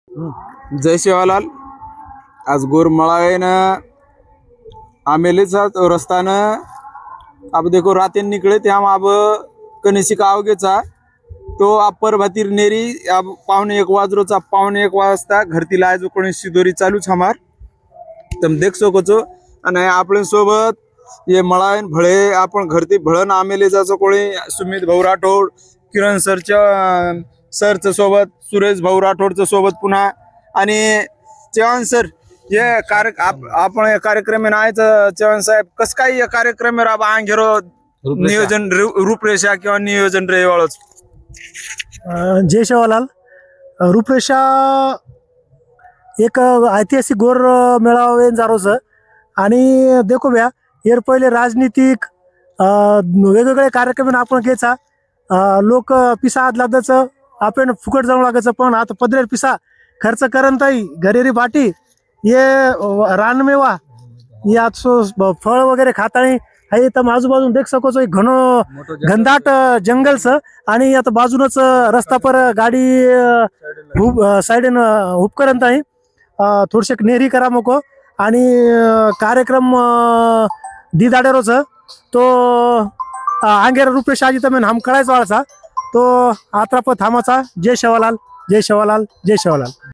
जय शिवालाल। आज गोरमळावेनं आमेलेचा रस्तानं अब देखो रातें निकले ते हम अब कनिसी का आवगेचा तो अप्पर भातीर नेरी अब पावणे 1 वाजरोचा पावणे 1 वाजता घरती लायजो कोणी शिदोरी चालूच हमार तुम देख सकोचो। आणि आपण सोबत ये मळावेन भळे आपण घरती भळन आमेले जाचो कोणी सुमित भाऊ राठोड किरण सरचं सोबत सुरेश भाऊ राठोडचं सोबत पुन्हा आणि चव्हाण सर ये आपण या कार्यक्रम में आयचं चव्हाण साहेब कस काय या कार्यक्रम में राब आंगेरो नियोजन रूपरेषा किंवा नियोजन रेवाळच जय शिवालाल। रूपरेषा एक ऐतिहासिक गोर मेळावे जारोच आणि देखो भ्या यार पहिले राजनीतिक वेगवेगळे कार्यक्रम आपण घ्यायचा लोक पिसा आदलादच आपण फुकट जाऊ लागायचं पण आता पदरेर पिसा खर्च करताही घरेरी बाटी ये रानमेवा या फळ वगैरे खातानी हे तर आजूबाजून देख सकोच एक घनदाट जंगलच आणि आता बाजूनच रस्ता पर गाडी साइडन उपकरंत आहे थोडशे नेहरी करा मको आणि कार्यक्रम दिदाडेरोच तो आंगेर रूपेश आजी तमेन हम कळायचा वाळचा तो आत्राप थांबाचा। जय शिवालाल जय शिवालाल जय शिवालाल।